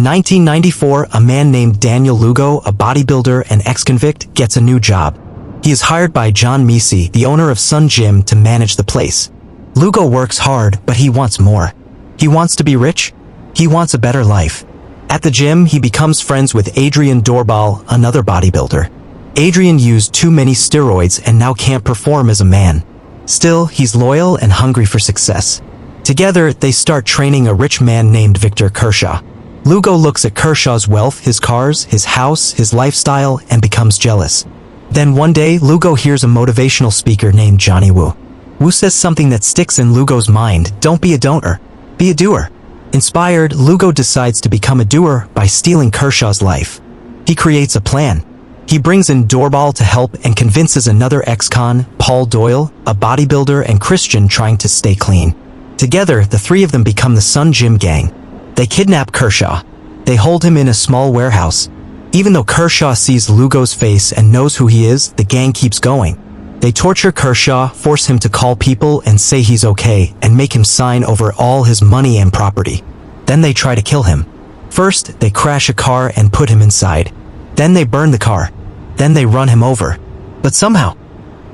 In 1994, a man named Daniel Lugo, a bodybuilder and ex-convict, gets a new job. He is hired by John Misi, the owner of Sun Gym, to manage the place. Lugo works hard, but he wants more. He wants to be rich. He wants a better life. At the gym, he becomes friends with Adrian Doorbal, another bodybuilder. Adrian used too many steroids and now can't perform as a man. Still, he's loyal and hungry for success. Together, they start training a rich man named Victor Kershaw. Lugo looks at Kershaw's wealth, his cars, his house, his lifestyle, and becomes jealous. Then one day, Lugo hears a motivational speaker named Johnny Wu. Wu says something that sticks in Lugo's mind: don't be a donor, be a doer. Inspired, Lugo decides to become a doer by stealing Kershaw's life. He creates a plan. He brings in Doorbal to help and convinces another ex-con, Paul Doyle, a bodybuilder and Christian trying to stay clean. Together, the three of them become the Sun Gym Gang. They kidnap Kershaw. They hold him in a small warehouse. Even though Kershaw sees Lugo's face and knows who he is, the gang keeps going. They torture Kershaw, force him to call people and say he's okay, and make him sign over all his money and property. Then they try to kill him. First, they crash a car and put him inside. Then they burn the car. Then they run him over. But somehow,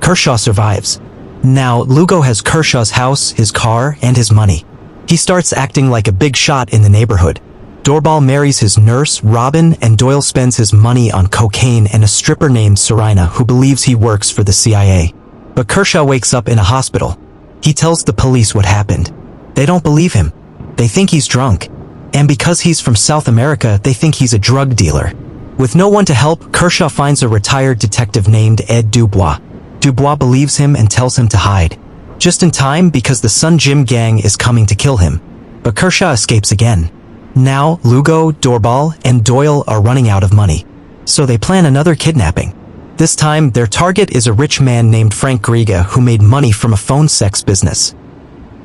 Kershaw survives. Now, Lugo has Kershaw's house, his car, and his money. He starts acting like a big shot in the neighborhood. Doorbal marries his nurse, Robin, and Doyle spends his money on cocaine and a stripper named Serena who believes he works for the CIA. But Kershaw wakes up in a hospital. He tells the police what happened. They don't believe him. They think he's drunk. And because he's from South America, they think he's a drug dealer. With no one to help, Kershaw finds a retired detective named Ed Dubois. Dubois believes him and tells him to hide. Just in time because the Sun Gym Gang is coming to kill him. But Kershaw escapes again. Now, Lugo, Doorbal, and Doyle are running out of money. So they plan another kidnapping. This time, their target is a rich man named Frank Griga who made money from a phone sex business.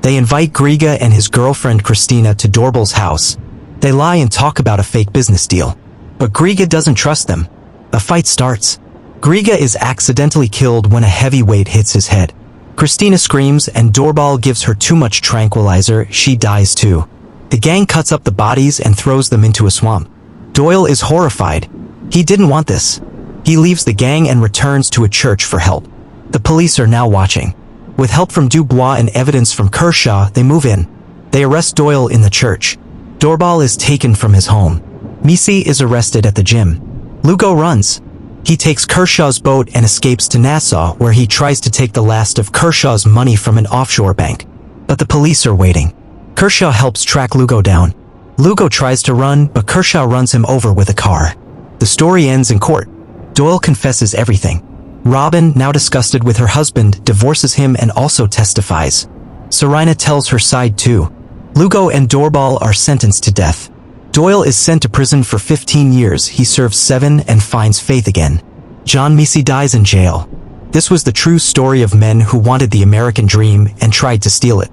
They invite Griga and his girlfriend Christina to Doorbal's house. They lie and talk about a fake business deal. But Griga doesn't trust them. A fight starts. Griga is accidentally killed when a heavy weight hits his head. Christina screams and Doorbal gives her too much tranquilizer. She dies too. The gang cuts up the bodies and throws them into a swamp. Doyle is horrified. He didn't want this. He leaves the gang and returns to a church for help. The police are now watching. With help from Dubois and evidence from Kershaw, they move in. They arrest Doyle in the church. Doorbal is taken from his home. Misi is arrested at the gym. Lugo runs. He takes Kershaw's boat and escapes to Nassau, where he tries to take the last of Kershaw's money from an offshore bank. But the police are waiting. Kershaw helps track Lugo down. Lugo tries to run, but Kershaw runs him over with a car. The story ends in court. Doyle confesses everything. Robin, now disgusted with her husband, divorces him and also testifies. Serena tells her side too. Lugo and Doorbal are sentenced to death. Doyle is sent to prison for 15 years. He serves 7 and finds faith again. John Misi dies in jail. This was the true story of men who wanted the American dream and tried to steal it.